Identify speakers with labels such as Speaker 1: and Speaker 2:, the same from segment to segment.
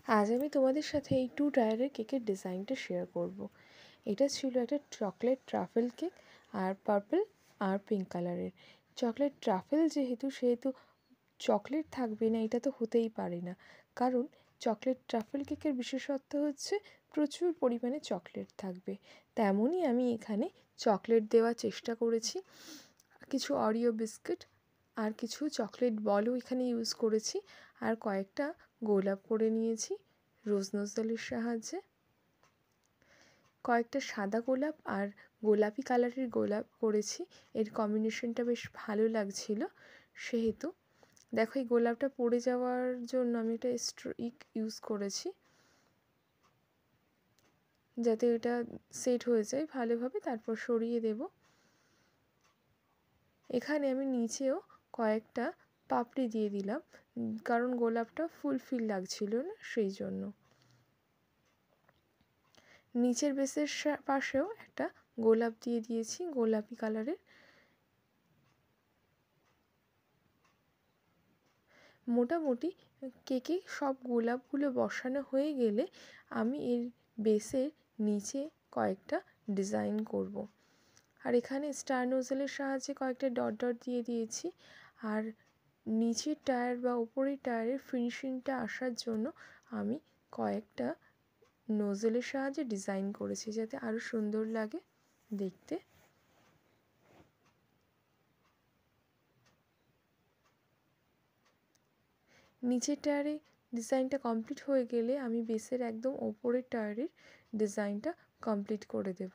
Speaker 1: আজ আমি তোমাদের সাথে এই 2 টায়ারের কেকের ডিজাইনটা শেয়ার করব। এটা ছিল একটা চকলেট ট্রাফেল কেক আর পার্পল আর পিঙ্ক কালারের। চকলেট ট্রাফেল সেহেতু চকলেট থাকবে না এটা তো হতেই পারে না, কারণ চকলেট ট্রাফেল কেকের বিশেষত্ব হচ্ছে প্রচুর পরিমাণে চকলেট থাকবে। তেমনই আমি এখানে চকলেট দেওয়ার চেষ্টা করেছি। কিছু অরিও বিস্কিট আর কিছু চকলেট বলও এখানে ইউজ করেছি, আর কয়েকটা গোলাপ করে নিয়েছি রোজ নোজেলের সাহায্যে। কয়েকটা সাদা গোলাপ আর গোলাপি কালারের গোলাপ করেছি, এর কম্বিনেশনটা বেশ ভালো লাগছিল। সেহেতু দেখো এই গোলাপটা পড়ে যাওয়ার জন্য আমি একটা স্ট্রিক ইউজ করেছি, যাতে এটা সেট হয়ে যায় ভালোভাবে, তারপর সরিয়ে দেব। এখানে আমি নিচেও কয়েকটা পাপড়ি দিয়ে দিলাম, কারণ গোলাপটা ফুলফিল লাগছিল না সেই জন্য। নিচের বেসের পাশেও একটা গোলাপ দিয়ে দিয়েছি, গোলাপি কালারের। মোটামুটি কেকে সব গোলাপগুলো বসানো হয়ে গেলে আমি এর বেসের নিচে কয়েকটা ডিজাইন করব। আর এখানে স্টার নোজেলের সাহায্যে কয়েকটা ডট ডট দিয়ে দিয়েছি। আর নিচের টায়ার বা উপরের টায়ারের ফিনিশিংটা আসার জন্য আমি কয়েকটা নোজেলের সাহায্যে ডিজাইন করেছি, যাতে আরও সুন্দর লাগে দেখতে। নিচের টায়ারে ডিজাইনটা কমপ্লিট হয়ে গেলে আমি বেসের একদম ওপরের টায়ারের ডিজাইনটা কমপ্লিট করে দেব।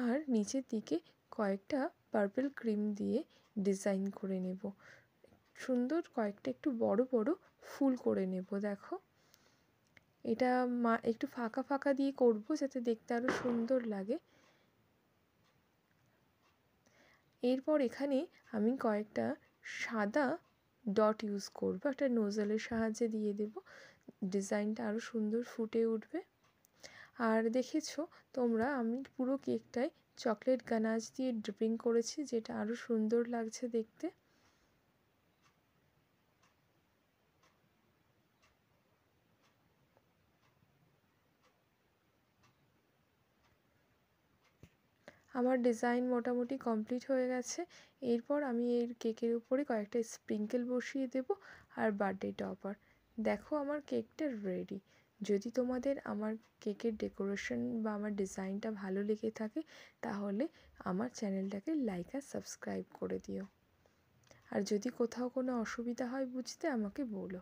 Speaker 1: আর নিচের দিকে কয়েকটা পার্পল ক্রিম দিয়ে ডিজাইন করে নেব, সুন্দর কয়েকটা একটু বড় বড় ফুল করে নেব। দেখো এটা একটু ফাঁকা ফাঁকা দিয়ে করব, যাতে দেখতে আরও সুন্দর লাগে। এরপর এখানে আমি কয়েকটা সাদা ডট ইউজ করব, একটা নোজেলের সাহায্যে দিয়ে দেব, ডিজাইনটা আরও সুন্দর ফুটে উঠবে। আর দেখেছো তোমরা, আমি পুরো কেকটায় চকলেট গানাশ দিয়ে ড্রিপিং করেছি, যেটা আরও সুন্দর লাগছে দেখতে। আমার ডিজাইন মোটামুটি কমপ্লিট হয়ে গেছে। এরপর আমি এর কেকের উপরে কয়েকটা স্প্রিঙ্কেল বসিয়ে দেব আর বার্থডে টপার। দেখো আমার কেকটা রেডি। যদি তোমাদের আমার কেকের ডেকোরেশন বা আমার ডিজাইনটা ভালো লেগে থাকে, তাহলে আমার চ্যানেলটাকে লাইক আর সাবস্ক্রাইব করে দিও। আর যদি কোথাও কোনো অসুবিধা হয় বুঝতে, আমাকে বলো।